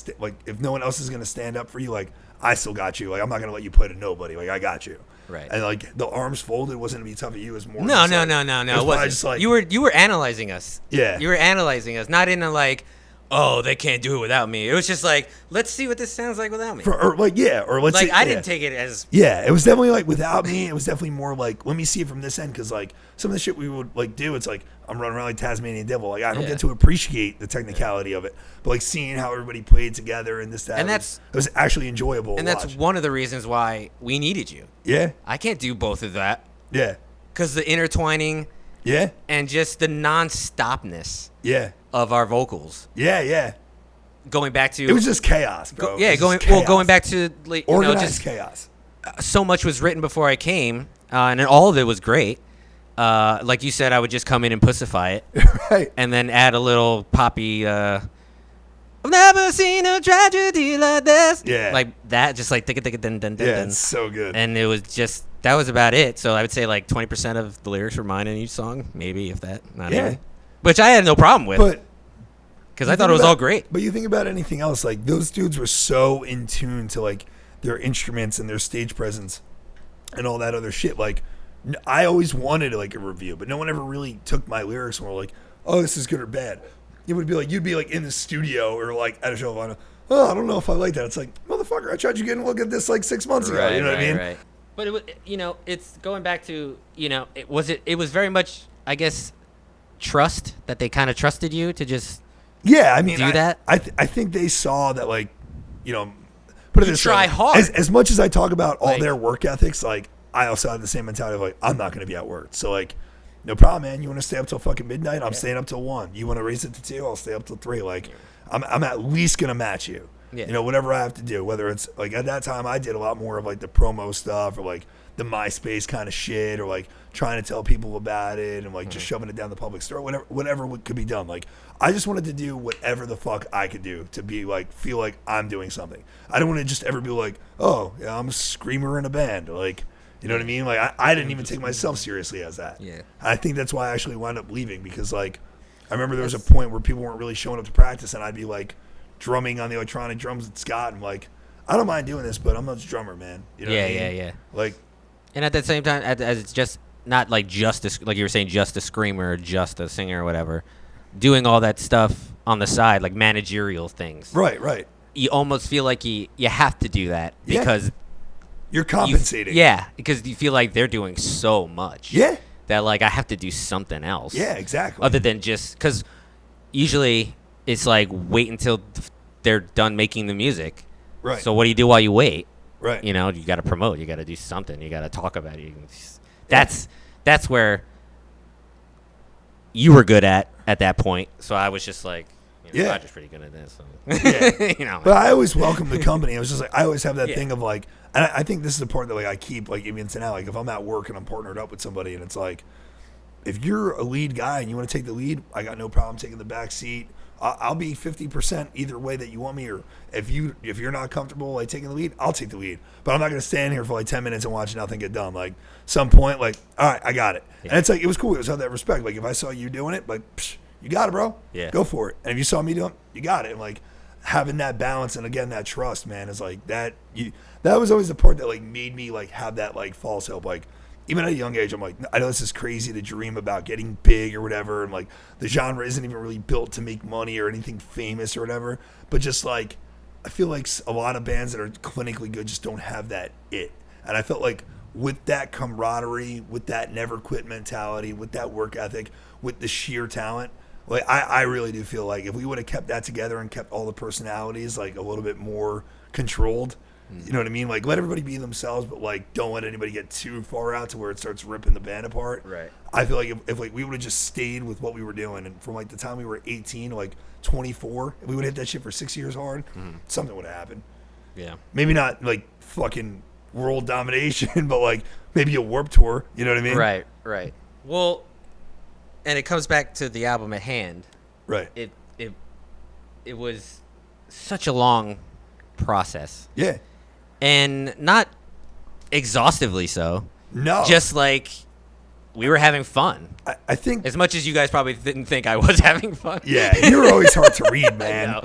if no one else is gonna stand up for you, like I still got you. Like I'm not gonna let you play to nobody. Like I got you. Right. And like the arms folded wasn't gonna be tough at you. It was more. No. It wasn't. just like you were analyzing us. Yeah. You were analyzing us, not in a like, oh, they can't do it without me. It was just like, let's see what this sounds like without me. Or let's like say, I didn't take it as. Yeah, it was definitely like without me. It was definitely more like let me see it from this end because like some of the shit we would like do, it's like I'm running around like Tasmanian Devil. Like I don't get to appreciate the technicality of it, but like seeing how everybody played together and this and it was actually enjoyable. And to that's watch. one of the reasons why we needed you. Yeah, I can't do both of that. Yeah, because the intertwining. Yeah, and just the non-stopness. Yeah, of our vocals. Yeah. Going back to it was just chaos, bro. Going back to like organized chaos. So much was written before I came, and all of it was great. Like you said, I would just come in and pussify it, right, and then add a little poppy. I've never seen a tragedy like this. Yeah, like that, just like dun dun dun. Yeah, it's so good. And it was just that was about it. So I would say like 20% of the lyrics were mine in each song, maybe if that. Not even. Which I had no problem with. But. Because I thought it was all great. But you think about anything else, like those dudes were so in tune to like their instruments and their stage presence and all that other shit. Like I always wanted like a review, but no one ever really took my lyrics and were like, oh, this is good or bad. It would be like, you'd be like in the studio or like at a show of I don't know if I like that. It's like, motherfucker, I tried you getting a look at this like 6 months ago. You know what I mean? Right. But it was, it's going back to, it was very much, I guess, trust that they kind of trusted you to just. Yeah, I mean, do that. I think they saw that, like, put it this way. Try hard. As much as I talk about all their work ethics, like, I also have the same mentality of like, I'm not going to be at work. So like, no problem, man. You want to stay up till fucking midnight? I'm staying up till 1. You want to raise it to 2? I'll stay up till 3. Like, I'm at least going to match you. Yeah. Whatever I have to do. Whether it's like at that time, I did a lot more of like the promo stuff or like the MySpace kind of shit or like trying to tell people about it and like just shoving it down the public store, whatever could be done. Like I just wanted to do whatever the fuck I could do to be like feel like I'm doing something. I don't want to just ever be like, oh yeah, I'm a screamer in a band. Like, you know what I mean? Like I didn't even take myself seriously as that. Yeah. I think that's why I actually wound up leaving because like I remember there was a point where people weren't really showing up to practice and I'd be like drumming on the electronic drums with Scott and like I don't mind doing this, but I'm not a drummer, man. You know what I mean? Yeah. Like, and at the same time, as it's just not like like you were saying, just a screamer, or just a singer, or whatever. Doing all that stuff on the side, like managerial things. Right. You almost feel like you have to do that because you're compensating. Because you feel like they're doing so much. Yeah. That like I have to do something else. Yeah, exactly. Other than just because usually it's like wait until they're done making the music. Right. So what do you do while you wait? Right. You got to promote. You got to do something. You got to talk about it. That's where you were good at that point. So I was just like, Roger's pretty good at this. So. But I always welcome the company. I was just like, I always have that thing of like, and I think this is the part that like I keep like even to now. Like if I'm at work and I'm partnered up with somebody and it's like, if you're a lead guy and you want to take the lead, I got no problem taking the back seat. I'll be 50% either way that you want me, or if you're not comfortable like taking the lead, I'll take the lead. But I'm not gonna stand here for like 10 minutes and watch nothing get done. Like some point, like all right, I got it. Yeah. And it's like it was cool. It was have that respect. Like if I saw you doing it, like psh, you got it, bro. Yeah, go for it. And if you saw me doing it, you got it. And like having that balance and again that trust, man, is like that. That was always the part that like made me like have that like false hope, like. Even at a young age, I'm like, I know this is crazy to dream about getting big or whatever, and like the genre isn't even really built to make money or anything famous or whatever. But just like, I feel like a lot of bands that are clinically good just don't have that it. And I felt like with that camaraderie, with that never quit mentality, with that work ethic, with the sheer talent, like I really do feel like if we would have kept that together and kept all the personalities like a little bit more controlled, You know what I mean? Like, let everybody be themselves, but like, don't let anybody get too far out to where it starts ripping the band apart. Right. I feel like if like we would have just stayed with what we were doing, and from like the time we were 18 to like 24, if we would have hit that shit for 6 years hard, something would have happened. Yeah. Maybe not like fucking world domination, but like maybe a Warped Tour. You know what I mean? Right. Well, and it comes back to the album at hand. Right. It was such a long process. Yeah. And not exhaustively so. No. Just like we were having fun. I think As much as you guys probably didn't think I was having fun. Yeah, you were always hard to read, man. I know.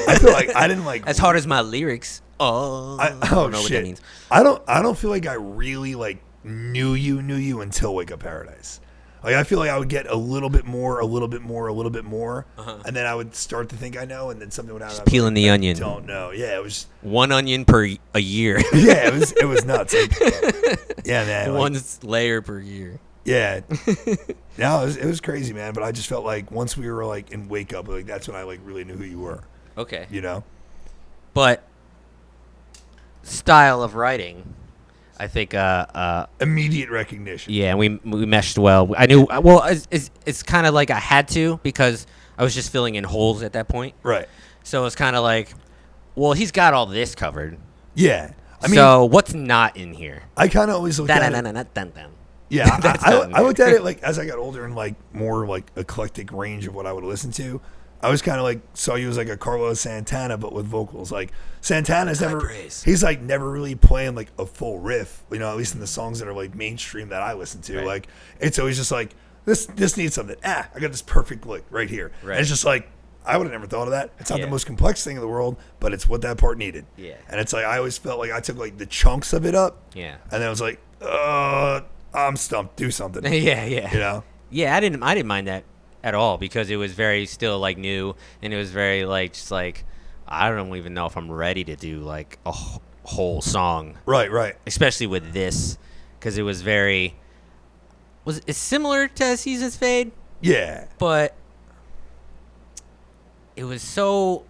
I feel like I didn't like as hard as my lyrics. I don't know what that means. I don't feel like I really like knew you until Wake Up Paradise. Like I feel like I would get a little bit more, and then I would start to think I know, and then something would happen. Just peeling the onion. Don't know. Yeah, it was one onion per a year. Yeah, it was nuts. Like, yeah, man. One layer per year. Yeah. No, it was crazy, man. But I just felt like once we were like in Wake Up, like that's when I like really knew who you were. Okay. You know. But style of writing, I think immediate recognition. Yeah, and we meshed well. I knew it's kind of like I had to because I was just filling in holes at that point. Right. So it's kind of like, well, he's got all this covered. Yeah. I mean, so what's not in here? I kind of always looked at it. Yeah, I looked at it like as I got older and like more like eclectic range of what I would listen to. I was kind of like saw you as like a Carlos Santana, but with vocals. Like Santana's he's like never really playing like a full riff, you know, at least in the songs that are like mainstream that I listen to. Right. Like it's always just like this needs something. I got this perfect lick right here. Right. And it's just like I would have never thought of that. It's not the most complex thing in the world, but it's what that part needed. Yeah. And it's like I always felt like I took like the chunks of it up. Yeah. And then I was like, I'm stumped. Do something. Yeah. You know. Yeah, I didn't mind that at all because it was very still like new and it was very like just like I don't even know if I'm ready to do like a whole song. Right. Especially with this because it was very it's similar to As Seasons Fade. Yeah. But it was so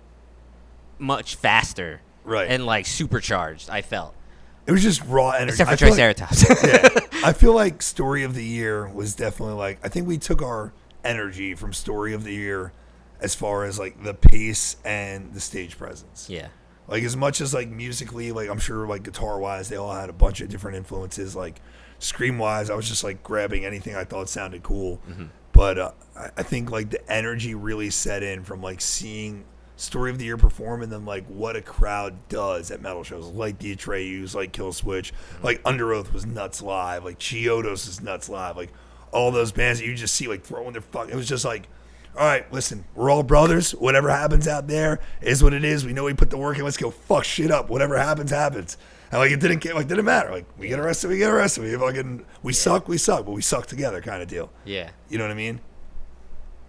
much faster. Right. And like supercharged, I felt. It was just raw energy. Except for Triceratops. Yeah. I feel like Story of the Year was definitely like, I think we took our energy from Story of the Year as far as like the pace and the stage presence. Yeah. Like as much as like musically, like I'm sure like guitar wise, they all had a bunch of different influences. Like scream wise, I was just like grabbing anything I thought sounded cool. Mm-hmm. But I think like the energy really set in from like seeing Story of the Year perform and then like what a crowd does at metal shows like the Atreyus, like Kill Switch, like Under Oath was nuts live, like Chiodos is nuts live, like all those bands that you just see like throwing their it was just like, all right, listen, we're all brothers. Whatever happens out there is what it is. We know we put the work in. Let's go fuck shit up. Whatever happens. And like it didn't matter. Like we get arrested. We suck, but we suck together kind of deal. Yeah. You know what I mean?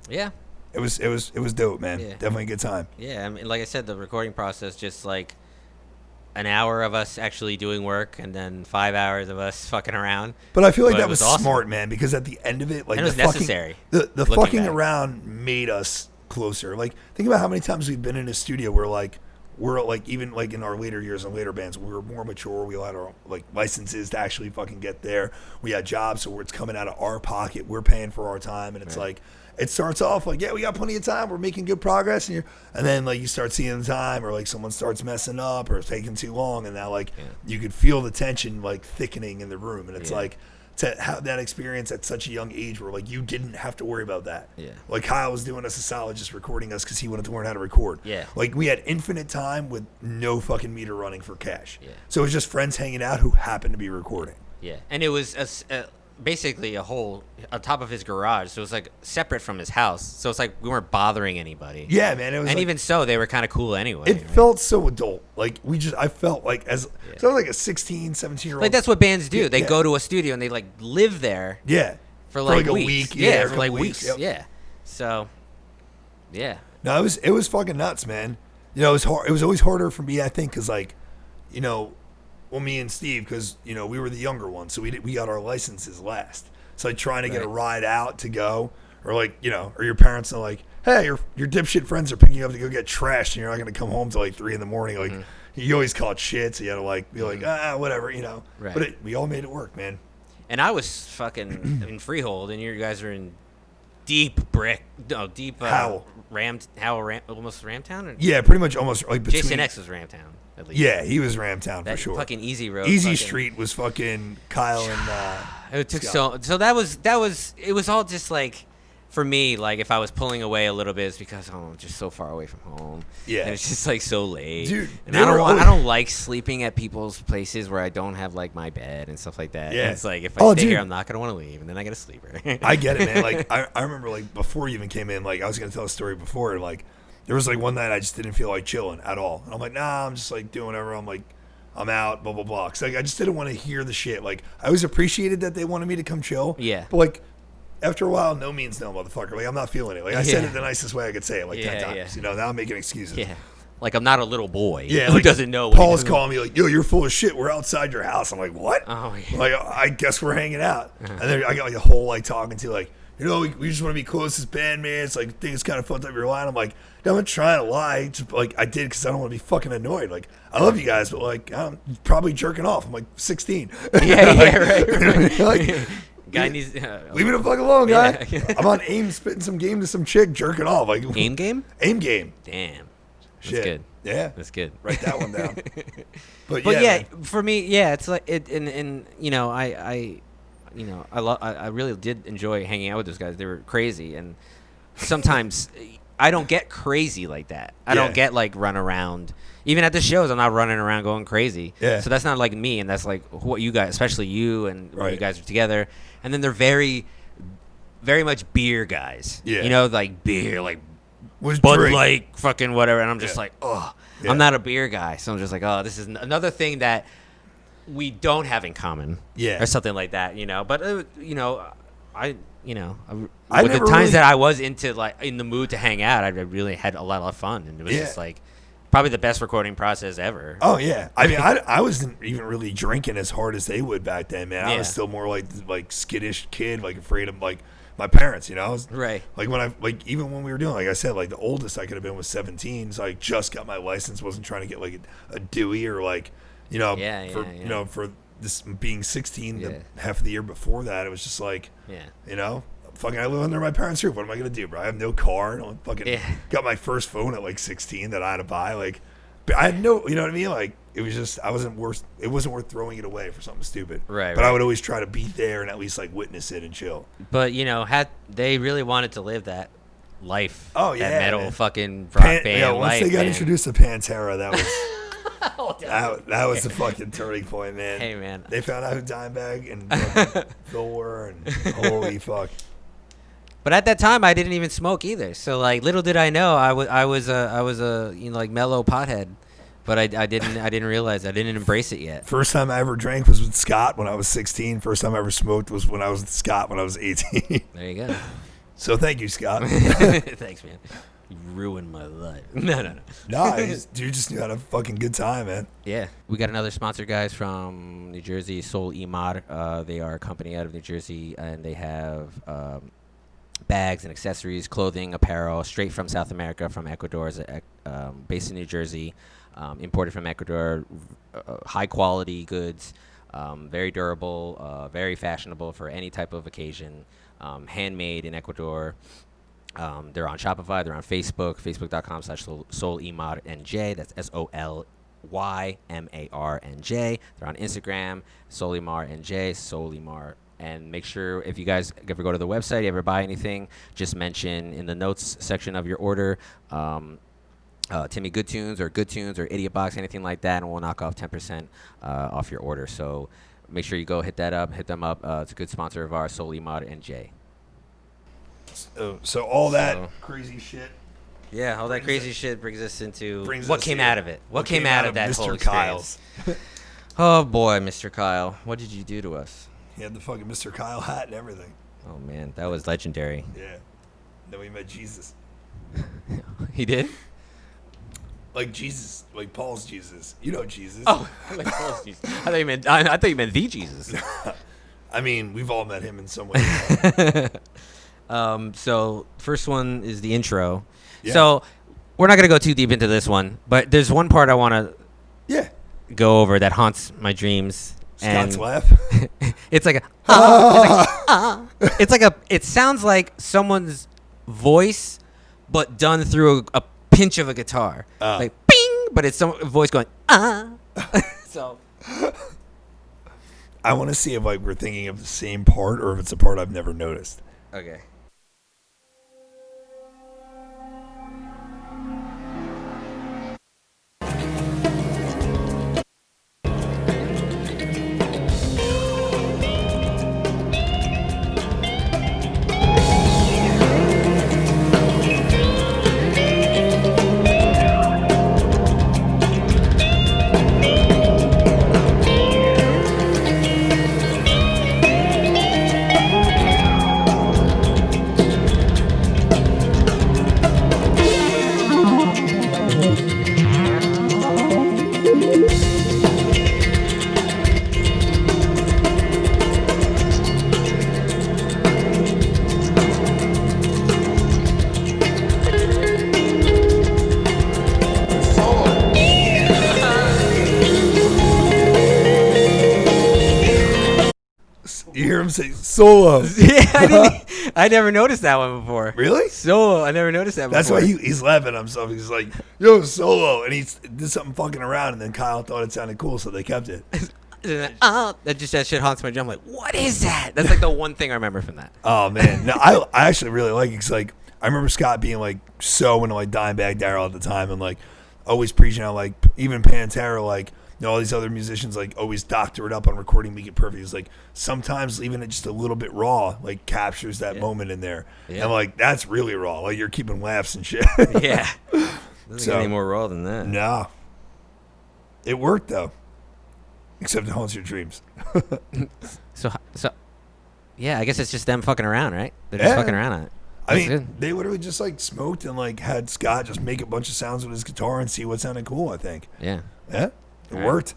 Yeah. It was dope, man. Yeah. Definitely a good time. Yeah, I mean, like I said, the recording process just like an hour of us actually doing work and then 5 hours of us fucking around. But I feel like that was awesome. Smart, man, because at the end of it, like and it was necessary. The fucking around made us closer. Like think about how many times we've been in a studio where like we're like even like in our later years and later bands, we were more mature. We all had our like licenses to actually fucking get there. We had jobs, so it's coming out of our pocket. We're paying for our time, and it's like. It starts off like, yeah, we got plenty of time. We're making good progress. And then like you start seeing the time or like someone starts messing up or it's taking too long. And now like you could feel the tension like thickening in the room. And it's like to have that experience at such a young age where like you didn't have to worry about that. Yeah. Like Kyle was doing us a solid just recording us because he wanted to learn how to record. Yeah. Like we had infinite time with no fucking meter running for cash. Yeah. So it was just friends hanging out who happened to be recording. Yeah. And it was basically a hole on top of his garage, so it was like separate from his house. So it's like we weren't bothering anybody. Yeah, man. It was, and like, even so, they were kind of cool anyway. It felt so adult. Like I felt like so I was like a 16, 17-year-old. Like that's what bands do. They go to a studio and they like live there. Yeah. For like a weeks. week. Yeah, for like weeks. Yep. Yeah. So. Yeah. No, it was fucking nuts, man. You know, it was hard. It was always harder for me, I think, because like, you know, well, me and Steve, because you know we were the younger ones, so we got our licenses last. So like trying to get a ride out to go, or like, you know, or your parents are like, hey, your dipshit friends are picking you up to go get trashed and you're not going to come home till like 3 a.m. Like, you always caught shit, so you had to like be like, whatever, you know. Right. But we all made it work, man. And I was fucking in Freehold, and you guys are in deep Howell. Almost Ramtown? Or? Yeah, pretty much almost like between. Jason X was Ramtown, at least. Yeah, he was Ramtown That for sure. fucking Easy Road. Easy Street was fucking Kyle and. It took Scott. so that was it was all just like. For me, like if I was pulling away a little bit, it's because I'm just so far away from home. Yeah, and it's just like so late. Dude. And I don't like sleeping at people's places where I don't have like my bed and stuff like that. Yeah, and it's like if I stay here, I'm not gonna want to leave, and then I get a sleeper. I get it, man. Like I remember like before you even came in, like I was gonna tell a story before, and like there was like one night I just didn't feel like chilling at all, and I'm like, nah, I'm just like doing whatever. I'm like, I'm out, blah blah blah. Cause like I just didn't want to hear the shit. Like I always appreciated that they wanted me to come chill. Yeah, but like. After a while, no means no, motherfucker. Like, I'm not feeling it. Like, I said it the nicest way I could say it, like 10 times. Yeah. You know, now I'm making excuses. Yeah. Like, I'm not a little boy who like, doesn't know what Paul's calling me, like, yo, you're full of shit. We're outside your house. I'm like, what? Oh, yeah. Like, I guess we're hanging out. And then I got, like, a whole, like, talking to, like, you know, we just want to be close as bandmates. Like, things kind of fucked up your line. I'm like, no, I'm not trying to lie. Just, like, I did because I don't want to be fucking annoyed. Like, I love you guys, but, like, I'm probably jerking off. I'm, like, 16. Yeah, right. Like, guy needs leave me the fuck alone, guy. Yeah. I'm on AIM spitting some game to some chick jerking off. Like AIM game? AIM game. Damn. Shit. That's good. Yeah. That's good. Write that one down. But yeah, for me, yeah, it's like it and you know, I really did enjoy hanging out with those guys. They were crazy, and sometimes I don't get crazy like that. I don't get like run around. Even at the shows, I'm not running around going crazy. Yeah. So that's not like me, and that's like what you guys, especially you and when you guys are together. And then they're very, very much beer guys. Yeah. You know, like beer, like Was Bud drink. Light, fucking whatever. And I'm just like, oh, Yeah. I'm not a beer guy. So I'm just like, oh, this is another thing that we don't have in common. Yeah. Or something like that, you know. But, you know, with the never times really- that I was into, like, in the mood to hang out, I really had a lot of fun. And it was just like, probably the best recording process ever. Oh yeah, I mean, I wasn't even really drinking as hard as they would back then, man. I was Yeah. still more like skittish kid, like afraid of like my parents, you know. I was, Right. Like even when we were doing, like I said, like the oldest I could have been was 17, so I just got my license. Wasn't trying to get like a Dewey or like, you know, you know, for this being 16, the half of the year before that, it was just like, you know. Fucking, I live under my parents' roof. What am I gonna do, bro? I have no car. I don't fucking got my first phone at like 16 that I had to buy. Like, but I had no, you know what I mean? Like, it was just, it wasn't worth throwing it away for something stupid. Right. But I would always try to be there and at least like witness it and chill. But you know, had they really wanted to live that life, that metal man. fucking rock band Yeah, once life, they got man. introduced to Pantera, that was that was the fucking turning point, man. Hey, man. They found out who Dimebag and fucking Phil were, and holy fuck. But at that time, I didn't even smoke either. So like, little did I know, I was a you know, like mellow pothead. But I didn't realize, I didn't embrace it yet. First time I ever drank was with Scott when I was 16. First time I ever smoked was when I was with Scott when I was 18. There you go. So thank you, Scott. Thanks, man. You ruined my life. No. Nah, you just had a fucking good time, man. Yeah. We got another sponsor, guys, from New Jersey, Sol Imar. They are a company out of New Jersey, and they have bags and accessories, clothing, apparel, straight from South America, from Ecuador, based in New Jersey, imported from Ecuador, high-quality goods, very durable, very fashionable for any type of occasion, handmade in Ecuador. They're on Shopify. They're on Facebook, facebook.com/SolImarNJ. That's SolYMarNJ. They're on Instagram, SolImarNJ, SolImar. And make sure, if you guys ever go to the website, you ever buy anything, just mention in the notes section of your order, Timmy Good Tunes or Good Tunes or Idiot Box, anything like that, and we'll knock off 10% off your order. So make sure you go hit them up. It's a good sponsor of ours, SolImarNJ. So all that crazy shit. Yeah, all that crazy shit brings us into brings what us came here. out of it. What came out of that Mr. whole experience? Kyle's. Oh boy, Mr. Kyle, what did you do to us? He had the fucking Mr. Kyle hat and everything. Oh man, that was legendary. Yeah. Then we met Jesus. He did? Like Jesus, like Paul's Jesus. You know Jesus. Oh, like Paul's Jesus. I thought you meant the Jesus. I mean, we've all met him in some way. So first one is the intro. Yeah. So we're not gonna go too deep into this one, but there's one part I want to Yeah. go over that haunts my dreams. Scott's And laugh. it's like it sounds like someone's voice, but done through a pinch of a guitar, like bing, but it's some voice going So I want to see if like we're thinking of the same part or if it's a part I've never noticed. okay. You hear him say solo. Yeah, I never noticed that one before. Really? Solo, I never noticed that before. That's why he's laughing at himself. He's like, yo, solo. And he did something fucking around, and then Kyle thought it sounded cool, so they kept it. that shit haunts my dream. I'm like, what is that? That's like the one thing I remember from that. Oh, man. No, I actually really like it because, like, I remember Scott being, like, so into, like, Dimebag Darrell at the time and, like, always preaching out, like, even Pantera, like, you know, all these other musicians, like, always doctor it up on recording, make it perfect. It's like, sometimes leaving it just a little bit raw, like, captures that moment in there. Yeah. And, like, that's really raw. Like, you're keeping laughs and shit. Yeah. Doesn't So- get any more raw than that. No. It worked, though. Except it haunts your dreams. So, yeah, I guess it's just them fucking around, right? They're just Yeah. fucking around on it. I That's mean, good. they literally just, like, smoked and, like, had Scott just make a bunch of sounds with his guitar and see what sounded cool, I think. Yeah. Yeah. It worked.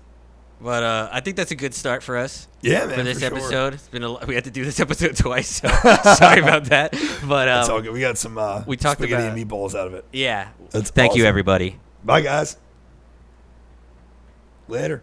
But I think that's a good start for us. Yeah, man. For this sure. episode, it's been we had to do this episode twice, so sorry about that. But It's all good. We got some we talked spaghetti about- and meatballs out of it. yeah, That's thank you awesome. everybody. Bye, guys. Later.